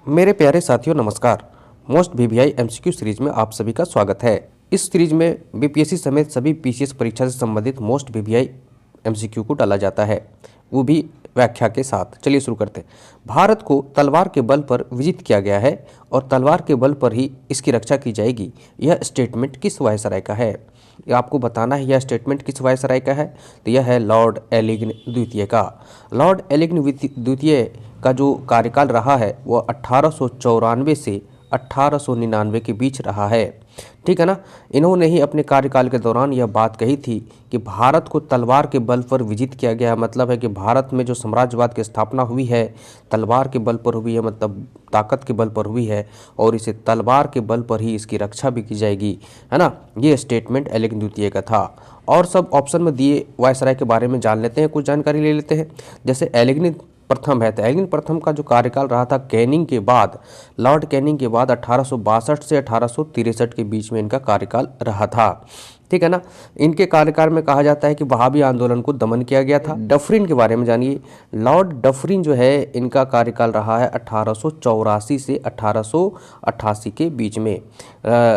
मेरे प्यारे साथियों नमस्कार। मोस्ट वीवीआई एमसीक्यू सीरीज में आप सभी का स्वागत है। इस सीरीज में बीपीएससी समेत सभी पीसीएस परीक्षा से संबंधित मोस्ट वीवीआई एमसीक्यू को डाला जाता है, वो भी व्याख्या के साथ। चलिए शुरू करते हैं। भारत को तलवार के बल पर विजित किया गया है और तलवार के बल पर ही इसकी रक्षा की जाएगी। यह स्टेटमेंट किस वायसराय का है? ये आपको बताना है। यह स्टेटमेंट किस वायसराय का है? तो यह है लॉर्ड एलिगन द्वितीय का। लॉर्ड एलिगन द्वितीय का जो कार्यकाल रहा है वह 1894 से 1899 के बीच रहा है। ठीक है ना। इन्होंने ही अपने कार्यकाल के दौरान यह बात कही थी कि भारत को तलवार के बल पर विजित किया गया है। मतलब है कि भारत में जो साम्राज्यवाद की स्थापना हुई है तलवार के बल पर हुई है, मतलब ताकत के बल पर हुई है, और इसे तलवार के बल पर ही इसकी रक्षा भी की जाएगी, है ना। ये स्टेटमेंट एलिगन द्वितीय का था। और सब ऑप्शन में दिए वायसराय के बारे में जान लेते हैं, कुछ जानकारी ले लेते हैं। जैसे एलिगन प्रथम है तो एलिगन प्रथम का जो कार्यकाल रहा था कैनिंग के बाद, लॉर्ड कैनिंग के बाद 1862 से 1863 के बीच में इनका कार्यकाल रहा था। ठीक है ना। इनके कार्यकाल में कहा जाता है कि वहाबी आंदोलन को दमन किया गया था। डफरिन के बारे में जानिए। लॉर्ड डफरिन जो है इनका कार्यकाल रहा है 1884 से 1888 के बीच में।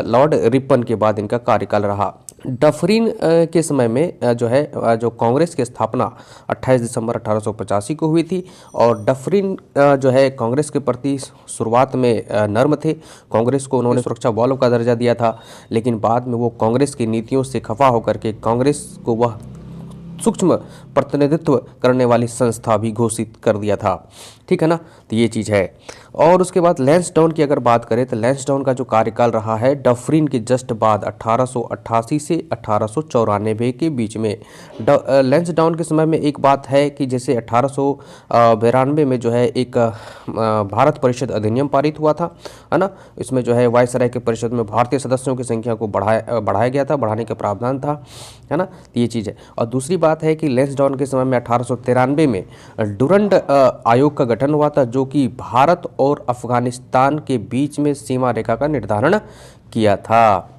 लॉर्ड रिपन के बाद इनका कार्यकाल रहा। डफरिन के समय में जो कांग्रेस की स्थापना 28 दिसंबर 1885 को हुई थी, और डफरिन जो है कांग्रेस के प्रति शुरुआत में नर्म थे। कांग्रेस को उन्होंने सुरक्षा बलों का दर्जा दिया था, लेकिन बाद में वो कांग्रेस की नीतियों से खफा होकर के कांग्रेस को वह सूक्ष्म प्रतिनिधित्व करने वाली संस्था भी घोषित कर दिया था। ठीक है ना। तो ये चीज़ है। और उसके बाद लैंसडाउन की अगर बात करें तो लैंसडाउन का जो कार्यकाल रहा है डफरिन के जस्ट बाद 1888 से 1894 के बीच में। लैंसडाउन के समय में एक बात है कि जैसे 1892 में जो है एक भारत परिषद अधिनियम पारित हुआ था, है ना। इसमें जो है वायसराय के परिषद में भारतीय सदस्यों की संख्या को बढ़ाया गया था, बढ़ाने का प्रावधान था, है ना। तो ये चीज़ है। और दूसरी बात है कि लैंसडाउन के समय में 1893 में डुरंड आयोग का गठन हुआ था, जो कि भारत और अफगानिस्तान के बीच में सीमा रेखा का निर्धारण किया था।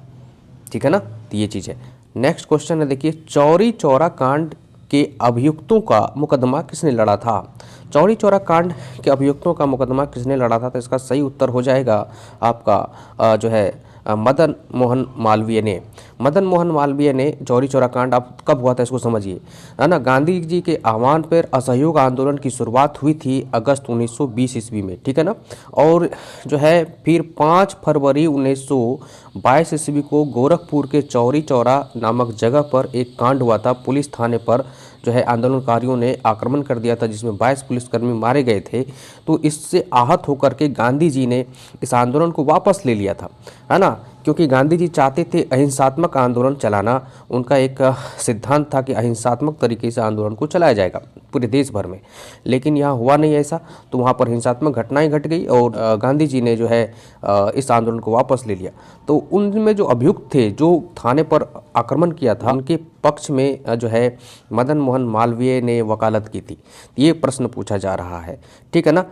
ठीक है ना। तो ये चीज़ है। नेक्स्ट क्वेश्चन है, देखिए चौरी चौरा कांड के अभियुक्तों का मुकदमा किसने लड़ा था? चौरी चौरा कांड के अभियुक्तों का मुकदमा किसने लड़ा था? तो इसका सही उत्तर हो जाएगा आपका जो है मदन मोहन मालवीय ने। मदन मोहन मालवीय ने चौरी चौरा कांड, आप कब हुआ था इसको समझिए, है ना। गांधी जी के आह्वान पर असहयोग आंदोलन की शुरुआत हुई थी अगस्त 1920 ईस्वी में। ठीक है ना। और जो है फिर 5 फरवरी 1922 ईस्वी को गोरखपुर के चौरी चौरा नामक जगह पर एक कांड हुआ था। पुलिस थाने पर जो है आंदोलनकारियों ने आक्रमण कर दिया था, जिसमें 22 पुलिसकर्मी मारे गए थे। तो इससे आहत होकर के गांधी जी ने इस आंदोलन को वापस ले लिया था, है ना। क्योंकि गांधी जी चाहते थे अहिंसात्मक आंदोलन चलाना। उनका एक सिद्धांत था कि अहिंसात्मक तरीके से आंदोलन को चलाया जाएगा पूरे देश भर में, लेकिन यहाँ हुआ नहीं ऐसा। तो वहाँ पर हिंसात्मक घटनाएं घट गई और गांधी जी ने जो है इस आंदोलन को वापस ले लिया। तो उनमें जो अभियुक्त थे जो थाने पर आक्रमण किया था, उनके पक्ष में जो है मदन मोहन मालवीय ने वकालत की थी। ये प्रश्न पूछा जा रहा है। ठीक है ना।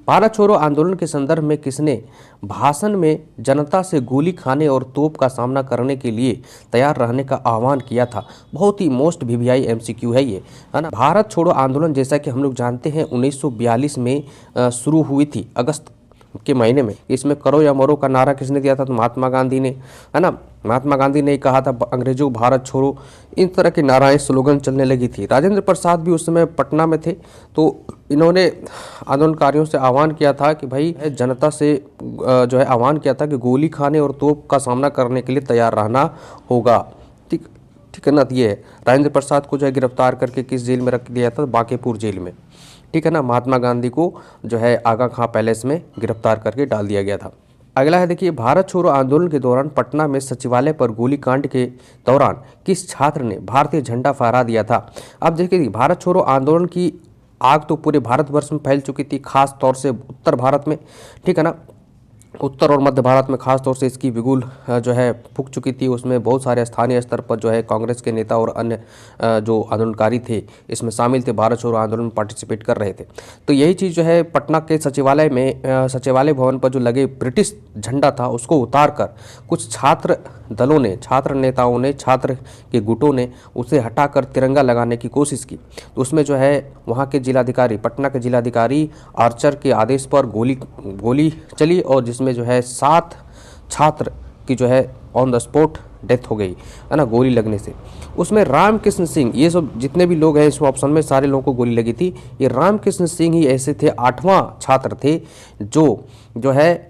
भारत छोड़ो आंदोलन के संदर्भ में किसने भाषण में जनता से गोली खाने और तोप का सामना करने के लिए तैयार रहने का आह्वान किया था? बहुत ही मोस्ट वीवीआई एमसीक्यू है ये, है ना। भारत छोड़ो आंदोलन जैसा कि हम लोग जानते हैं 1942 में शुरू हुई थी अगस्त के महीने में। इसमें करो या मरो का नारा किसने दिया था? तो महात्मा गांधी ने, है ना। महात्मा गांधी ने कहा था अंग्रेजों भारत छोड़ो, इन तरह के नाराएं स्लोगन चलने लगी थी। राजेंद्र प्रसाद भी उस समय पटना में थे, तो इन्होंने आंदोलनकारियों से आह्वान किया था कि भाई जनता से जो है आह्वान किया था कि गोली खाने और तोप का सामना करने के लिए तैयार रहना होगा। ठीक है ना। ये राजेंद्र प्रसाद को जो है गिरफ्तार करके किस जेल में रख दिया था? बांकीपुर जेल में। ठीक है ना। महात्मा गांधी को जो है आगा खां पैलेस में गिरफ्तार करके डाल दिया गया था। अगला है, देखिए भारत छोड़ो आंदोलन के दौरान पटना में सचिवालय पर गोलीकांड के दौरान किस छात्र ने भारतीय झंडा फहरा दिया था? अब देखिए भारत छोड़ो आंदोलन की आग तो पूरे भारतवर्ष में फैल चुकी थी, खास तौर से उत्तर भारत में। ठीक है ना। उत्तर और मध्य भारत में खास तौर से इसकी बिगुल जो है फूक चुकी थी। उसमें बहुत सारे स्थानीय स्तर पर जो है कांग्रेस के नेता और अन्य जो आंदोलनकारी थे इसमें शामिल थे, भारत छोड़ो आंदोलन में पार्टिसिपेट कर रहे थे। तो यही चीज़ जो है पटना के सचिवालय में सचिवालय भवन पर जो लगे ब्रिटिश झंडा था उसको उतार कर कुछ छात्र दलों ने, छात्र नेताओं ने, छात्र के गुटों ने उसे हटाकर तिरंगा लगाने की कोशिश की। तो उसमें जो है वहाँ के जिलाधिकारी, पटना के जिलाधिकारी आर्चर के आदेश पर गोली चली और जिसमें जो है 7 छात्र की जो है ऑन द स्पॉट डेथ हो गई है ना, गोली लगने से। उसमें रामकृष्ण सिंह, ये सब जितने भी लोग हैं इस ऑप्शन में सारे लोगों को गोली लगी थी। ये रामकृष्ण सिंह ही ऐसे थे, 8वां छात्र थे जो है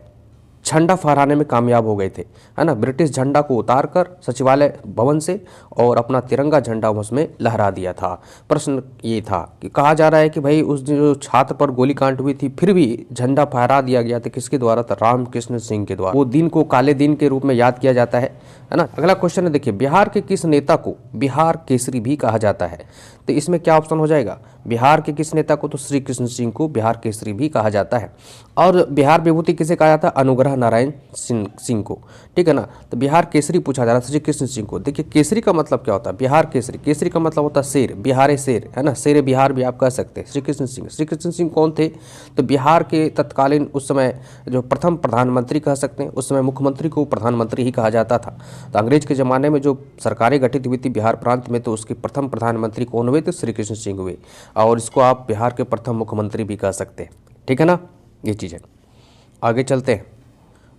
झंडा फहराने में कामयाब हो गए थे, है ना। ब्रिटिश झंडा को उतारकर सचिवालय भवन से और अपना तिरंगा झंडा उसमें लहरा दिया था। प्रश्न ये था कि कहा जा रहा है कि भाई उस जो छात्र पर गोलीकांड हुई थी फिर भी झंडा फहरा दिया गया था, किसके द्वारा था? रामकृष्ण सिंह के द्वारा। वो दिन को काले दिन के रूप में याद किया जाता है ना। अगला क्वेश्चन है, देखिए, बिहार के किस नेता को बिहार केसरी भी कहा जाता है? तो इसमें क्या ऑप्शन हो जाएगा? बिहार के किस नेता को? तो श्री कृष्ण सिंह को बिहार केसरी भी कहा जाता है। और बिहार विभूति किसे कहा जाता है? अनुग्रह नारायण सिंह को, ठीक है ना। तो बिहार केसरी पूछा जा रहा है श्री कृष्ण सिंह को। देखिए, केसरी का मतलब क्या होता है? बिहार केसरी, केसरी का मतलब होता है शेर, बिहार शेर, है ना, शेर बिहार भी आप कह सकते हैं। श्री कृष्ण सिंह कौन थे? तो बिहार के तत्कालीन उस समय जो प्रथम प्रधानमंत्री कह सकते हैं, उस समय मुख्यमंत्री को प्रधानमंत्री ही कहा जाता था। तो अंग्रेज के ज़माने में जो सरकारें गठित हुई थी बिहार प्रांत में, तो उसके प्रथम प्रधानमंत्री कौन हुए? तो श्री कृष्ण सिंह हुए। और इसको आप बिहार के प्रथम मुख्यमंत्री भी कह सकते हैं, ठीक है ना। ये चीज़ है। आगे चलते हैं।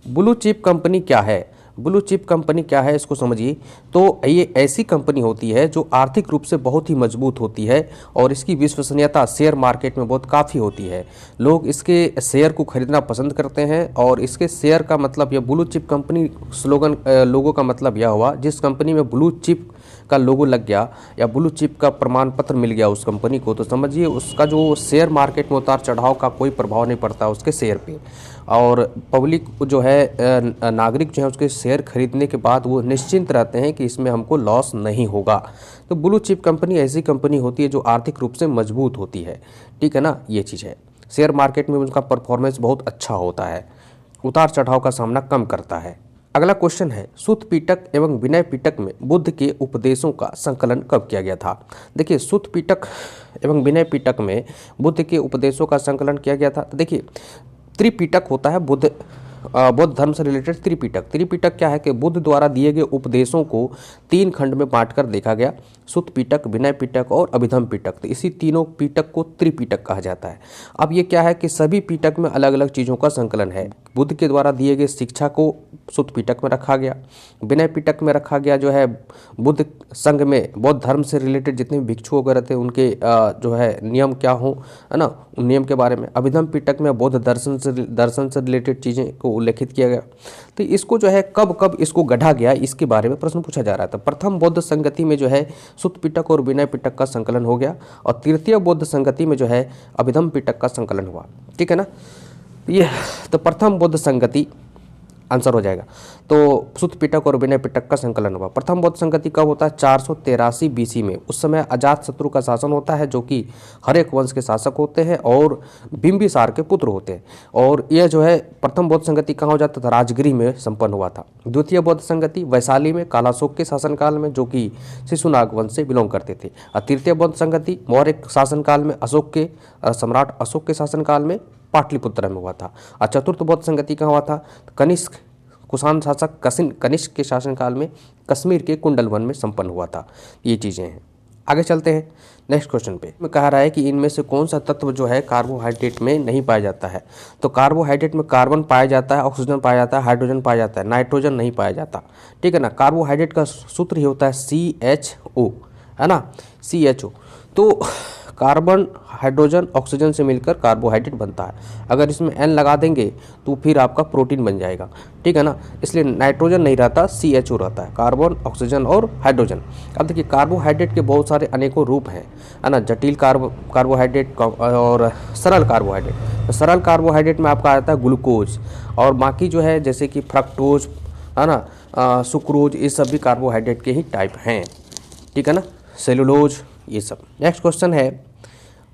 ब्लू चिप कंपनी क्या है? ब्लू चिप कंपनी क्या है इसको समझिए। तो ये ऐसी कंपनी होती है जो आर्थिक रूप से बहुत ही मजबूत होती है और इसकी विश्वसनीयता शेयर मार्केट में बहुत काफ़ी होती है। लोग इसके शेयर को खरीदना पसंद करते हैं और इसके शेयर का मतलब यह ब्लू चिप कंपनी स्लोगन लोगों का मतलब यह हुआ, जिस कंपनी में ब्लू चिप का लोगो लग गया या ब्लू चिप का प्रमाण पत्र मिल गया उस कंपनी को, तो समझिए उसका जो शेयर मार्केट में उतार चढ़ाव का कोई प्रभाव नहीं पड़ता उसके शेयर पे। और पब्लिक जो है नागरिक जो है उसके शेयर खरीदने के बाद वो निश्चिंत रहते हैं कि इसमें हमको लॉस नहीं होगा। तो ब्लू चिप कंपनी ऐसी कंपनी होती है जो आर्थिक रूप से मजबूत होती है, ठीक है ना। ये चीज़ है। शेयर मार्केट में उनका परफॉर्मेंस बहुत अच्छा होता है, उतार चढ़ाव का सामना कम करता है। अगला क्वेश्चन है, सुत्त पिटक एवं विनय पिटक में बुद्ध के उपदेशों का संकलन कब किया गया था? देखिए, सुत्त पिटक एवं विनय पिटक में बुद्ध के उपदेशों का संकलन किया गया था। तो देखिए, त्रिपिटक होता है बौद्ध धर्म से रिलेटेड त्रिपिटक क्या है कि बुद्ध द्वारा दिए गए उपदेशों को 3 खंड में बांटकर देखा गया, सुत्त पिटक, विनय पिटक और अभिधम पिटक। तो इसी तीनों पिटक को त्रिपिटक कहा जाता है। अब ये क्या है कि सभी पिटक में अलग अलग चीज़ों का संकलन है। बुद्ध के द्वारा दिए गए शिक्षा को सुत्त पिटक में रखा गया, विनय पिटक में रखा गया जो है बुद्ध संघ में बौद्ध धर्म से रिलेटेड जितने भी भिक्षु वगैरह थे उनके जो है नियम क्या हो, है ना, उन नियम के बारे में। अभिधम पिटक में बौद्ध दर्शन से रिलेटेड चीज़ें को उल्लेखित किया गया। तो इसको जो है कब इसको गढ़ा गया इसके बारे में प्रश्न पूछा जा रहा था। प्रथम बौद्ध संगति में जो है सुत्त पिटक और विनय पिटक का संकलन हो गया और तृतीय बौद्ध संगति में जो है अभिधम पिटक का संकलन हुआ, ठीक है ना। ये तो प्रथम बौद्ध संगति आंसर हो जाएगा। तो सुत्त पिटक और विनय पिटक का संकलन हुआ। प्रथम बौद्ध संगति कब होता है? 483 बीसी में। उस समय अजातशत्रु का शासन होता है जो कि हरेक वंश के शासक होते हैं और बिंबिसार के पुत्र होते हैं। और यह जो है प्रथम बौद्ध संगति कहाँ हो जाता था? राजगिरी में संपन्न हुआ था। द्वितीय बौद्ध संगति वैशाली में कालाशोक के शासनकाल में, जो कि शिशुनाग वंश से बिलोंग करते थे। और तृतीय बौद्ध संगति मौर्य शासनकाल में सम्राट अशोक के शासनकाल में पाटलिपुत्र में हुआ था। और चतुर्थ बौद्ध संगति कहाँ हुआ था? कनिष्क कुषाण शासक कनिष्क के शासनकाल में कश्मीर के कुंडल वन में संपन्न हुआ था। ये चीज़ें हैं। आगे चलते हैं नेक्स्ट क्वेश्चन पे। मैं कह रहा है कि इनमें से कौन सा तत्व जो है कार्बोहाइड्रेट में नहीं पाया जाता है? तो कार्बोहाइड्रेट में कार्बन पाया जाता है, ऑक्सीजन पाया जाता है, हाइड्रोजन पाया जाता है, नाइट्रोजन नहीं पाया जाता, ठीक है ना। कार्बोहाइड्रेट का सूत्र ही होता है CHO, है ना, CHO। तो कार्बन, हाइड्रोजन, ऑक्सीजन से मिलकर कार्बोहाइड्रेट बनता है। अगर इसमें N लगा देंगे तो फिर आपका प्रोटीन बन जाएगा, ठीक है ना। इसलिए नाइट्रोजन नहीं रहता, CHO रहता है, कार्बन, ऑक्सीजन और हाइड्रोजन। अब देखिए, कार्बोहाइड्रेट के बहुत सारे अनेकों रूप हैं, है ना। जटिल कार्बोहाइड्रेट और सरल कार्बोहाइड्रेट। तो सरल कार्बोहाइड्रेट में आपका आता है ग्लूकोज, और बाकी जो है जैसे कि फ्रक्टोज, है ना, सुक्रोज, ये सब भी कार्बोहाइड्रेट के ही टाइप हैं, ठीक है ना, सेलुलोज, ये सब। नेक्स्ट क्वेश्चन है,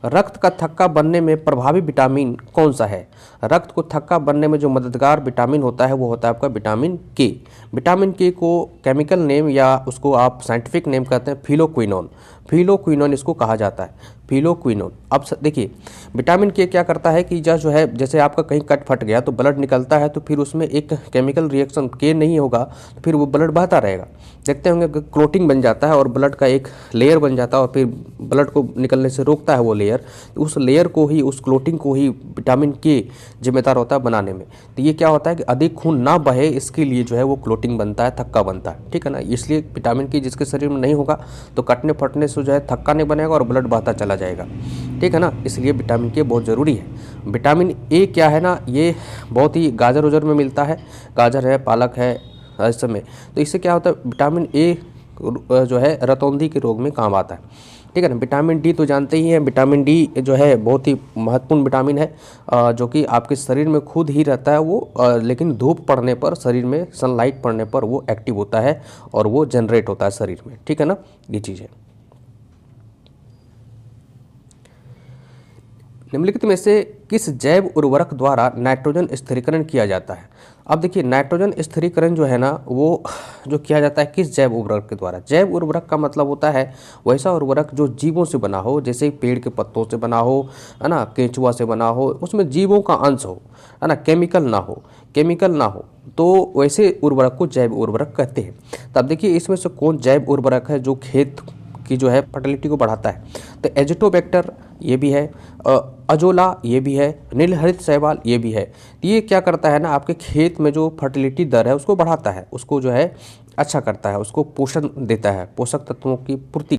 रक्त का थक्का बनने में प्रभावी विटामिन कौन सा है? रक्त को थक्का बनने में जो मददगार विटामिन होता है वो होता है आपका विटामिन के। विटामिन के को केमिकल नेम या उसको आप साइंटिफिक नेम कहते हैं फिलोक्विनोन। फिलोक्विनोन इसको कहा जाता है, फिलोक्विनोन। अब देखिए विटामिन के क्या करता है कि जो है जैसे आपका कहीं कट फट गया तो ब्लड निकलता है, तो फिर उसमें एक केमिकल रिएक्शन के नहीं होगा तो फिर वो ब्लड बहता रहेगा। देखते होंगे क्लोटिंग बन जाता है और ब्लड का एक लेयर बन जाता है और फिर ब्लड को निकलने से रोकता है वो लेयर। उस लेयर को ही, उस क्लोटिंग को ही विटामिन के जिम्मेदार होता है बनाने में। तो ये क्या होता है कि अधिक खून ना बहे इसके लिए जो है वो क्लोटिंग बनता है, थक्का बनता है, ठीक है ना। इसलिए विटामिन के जिसके शरीर में नहीं होगा तो कटने फटने से जो है थक्का नहीं बनेगा और ब्लड बहता चला जाएगा, ठीक है ना। इसलिए विटामिन के बहुत ज़रूरी है। विटामिन ए क्या है ना, ये बहुत ही गाजर उजर में मिलता है, गाजर है, पालक है, इस समय। तो इससे क्या होता है विटामिन ए जो है रतौंधी के रोग में काम आता है, ठीक है ना। विटामिन डी तो जानते ही हैं, विटामिन डी जो है बहुत ही महत्वपूर्ण विटामिन है, जो कि आपके शरीर में खुद ही रहता है वो, लेकिन धूप पड़ने पर, शरीर में सनलाइट पड़ने पर वो एक्टिव होता है और वो जनरेट होता है शरीर में, ठीक है ना। ये चीज़ है। निम्नलिखित में से किस जैव उर्वरक द्वारा नाइट्रोजन स्थिरीकरण किया जाता है? अब देखिए नाइट्रोजन स्थिरीकरण जो है ना वो जो किया जाता है किस जैव उर्वरक के द्वारा? जैव उर्वरक का मतलब होता है वैसा उर्वरक जो जीवों से बना हो, जैसे पेड़ के पत्तों से बना हो, है ना, केंचुआ से बना हो, उसमें जीवों का अंश हो, है ना, केमिकल ना हो, तो वैसे उर्वरक को जैव उर्वरक कहते हैं। तब देखिए इसमें से कौन जैव उर्वरक है जो खेत की जो है फर्टिलिटी को बढ़ाता है? तो एजिटोबैक्टर ये भी है, अजोला ये भी है, नीलहरित शैवाल ये भी है। ये क्या करता है ना, आपके खेत में जो फर्टिलिटी दर है उसको बढ़ाता है, उसको जो है अच्छा करता है, उसको पोषण देता है, पोषक तत्वों की पूर्ति